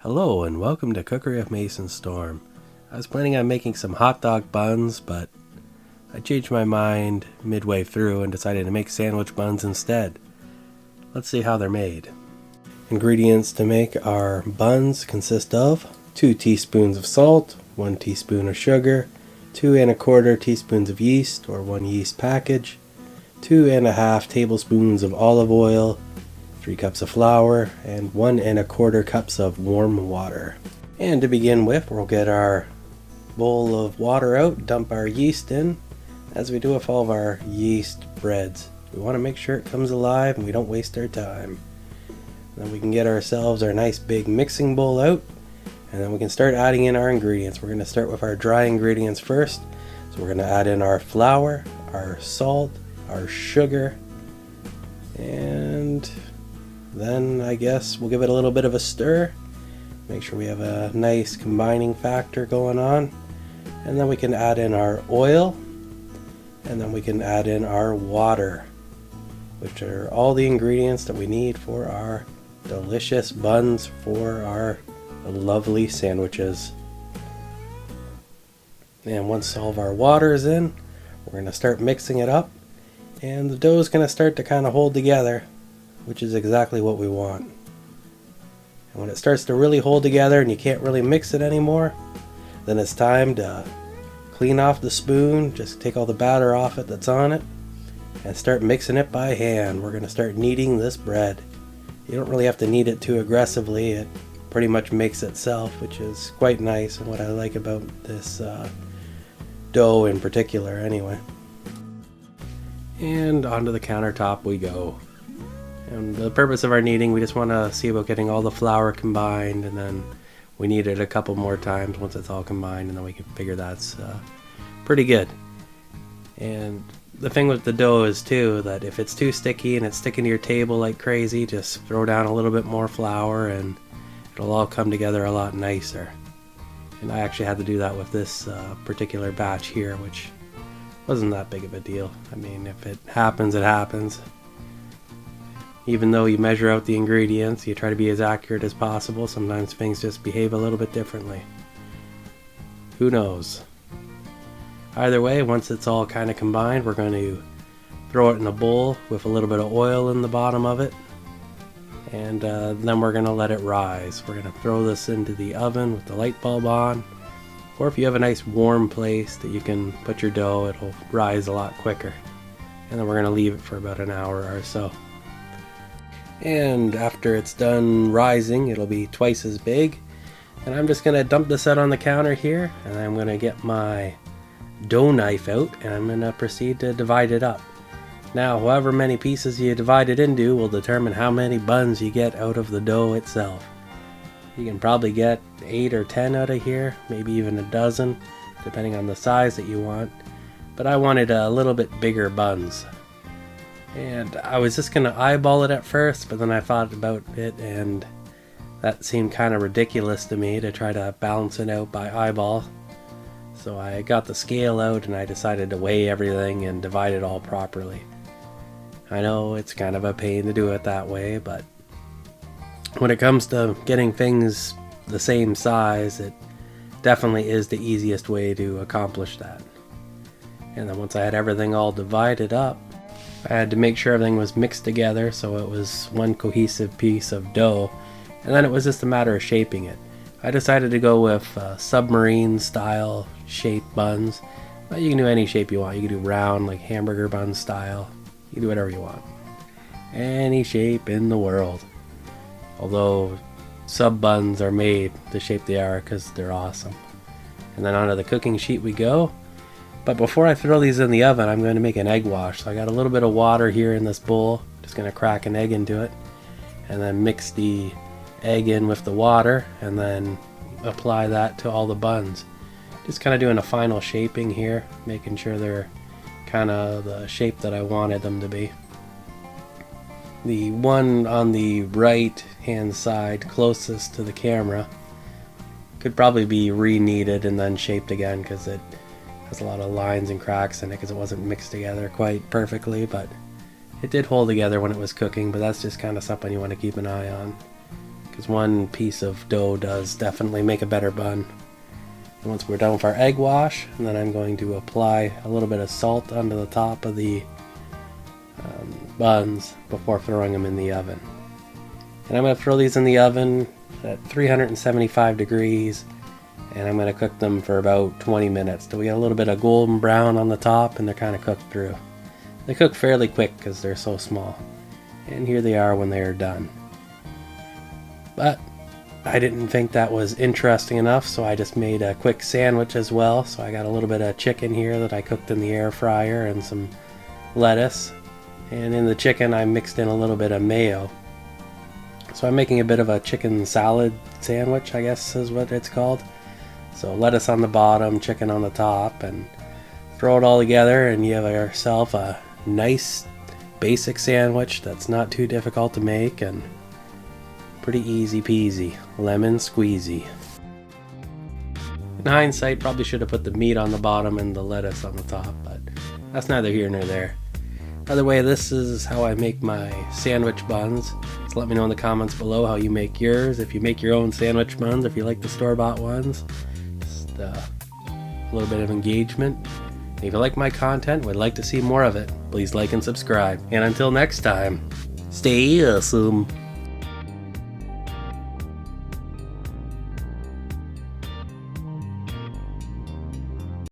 Hello and welcome to Cookery of Mason Storm. I was planning on making some hot dog buns, but I changed my mind midway through and decided to make sandwich buns instead. Let's see how they're made. Ingredients to make our buns consist of 2 teaspoons of salt, 1 teaspoon of sugar, 2 1/4 teaspoons of yeast or 1 yeast package, 2 1/2 tablespoons of olive oil, 3 cups of flour, and 1 1/4 cups of warm water. And to begin with, we'll get our bowl of water out, dump our yeast in, as we do with all of our yeast breads. We want to make sure it comes alive and we don't waste our time. Then we can get ourselves our nice big mixing bowl out, and then we can start adding in our ingredients. We're going to start with our dry ingredients first. So we're going to add in our flour, our salt, our sugar, and then I guess we'll give it a little bit of a stir. Make sure we have a nice combining factor going on. And then we can add in our oil. And then we can add in our water, which are all the ingredients that we need for our delicious buns for our lovely sandwiches. And once all of our water is in, we're going to start mixing it up. And the dough is going to start to kind of hold together, which is exactly what we want. And when it starts to really hold together and you can't really mix it anymore, then it's time to clean off the spoon, just take all the batter off it that's on it, and start mixing it by hand. We're going to start kneading this bread. You don't really have to knead it too aggressively. It pretty much makes itself, which is quite nice and what I like about this dough in particular anyway. And onto the countertop we go. And the purpose of our kneading, we just want to see about getting all the flour combined, and then we knead it a couple more times once it's all combined, and then we can figure that's pretty good. And the thing with the dough is too that if it's too sticky and it's sticking to your table like crazy, just throw down a little bit more flour and it'll all come together a lot nicer. And I actually had to do that with this particular batch here, which wasn't that big of a deal. I mean, if it happens, it happens. Even though you measure out the ingredients, you try to be as accurate as possible. Sometimes things just behave a little bit differently. Who knows? Either way, once it's all kind of combined, we're going to throw it in a bowl with a little bit of oil in the bottom of it. And then we're going to let it rise. We're going to throw this into the oven with the light bulb on. Or if you have a nice warm place that you can put your dough, it'll rise a lot quicker. And then we're going to leave it for about an hour or so. And after it's done rising, it'll be twice as big. And I'm just going to dump this out on the counter here, and I'm going to get my dough knife out, and I'm going to proceed to divide it up. Now, however many pieces you divide it into will determine how many buns you get out of the dough itself. You can probably get 8 or 10 out of here, maybe even a dozen, depending on the size that you want. But I wanted a little bit bigger buns. And I was just going to eyeball it at first, but then I thought about it, and that seemed kind of ridiculous to me to try to balance it out by eyeball. So I got the scale out and I decided to weigh everything and divide it all properly. I know it's kind of a pain to do it that way, but when it comes to getting things the same size, it definitely is the easiest way to accomplish that. And then once I had everything all divided up, I had to make sure everything was mixed together so it was one cohesive piece of dough, and then it was just a matter of shaping it. I decided to go with submarine style shaped buns. But you can do any shape you want. You can do round, like hamburger bun style. You can do whatever you want. Any shape in the world. Although sub buns are made the shape they are because they're awesome. And then onto the cooking sheet we go. But before I throw these in the oven, I'm going to make an egg wash. So I got a little bit of water here in this bowl. Just going to crack an egg into it. And then mix the egg in with the water. And then apply that to all the buns. Just kind of doing a final shaping here. Making sure they're kind of the shape that I wanted them to be. The one on the right hand side closest to the camera could probably be re-kneaded and then shaped again because it has a lot of lines and cracks in it because it wasn't mixed together quite perfectly, but it did hold together when it was cooking. But that's just kind of something you want to keep an eye on because one piece of dough does definitely make a better bun. And once we're done with our egg wash, and then I'm going to apply a little bit of salt onto the top of the buns before throwing them in the oven. And I'm going to throw these in the oven at 375 degrees, and I'm going to cook them for about 20 minutes till we get a little bit of golden brown on the top and they're kind of cooked through. They cook fairly quick because they're so small. And here they are when they are done. But I didn't think that was interesting enough, so I just made a quick sandwich as well. So I got a little bit of chicken here that I cooked in the air fryer and some lettuce. And in the chicken I mixed in a little bit of mayo. So I'm making a bit of a chicken salad sandwich, I guess is what it's called. So lettuce on the bottom, chicken on the top, and throw it all together and you have yourself a nice basic sandwich that's not too difficult to make and pretty easy peasy, lemon squeezy. In hindsight, probably should have put the meat on the bottom and the lettuce on the top, but that's neither here nor there. Either way, this is how I make my sandwich buns. So let me know in the comments below how you make yours, if you make your own sandwich buns, if you like the store-bought ones. Just a little bit of engagement. And if you like my content, would like to see more of it, please like and subscribe. And until next time, stay awesome.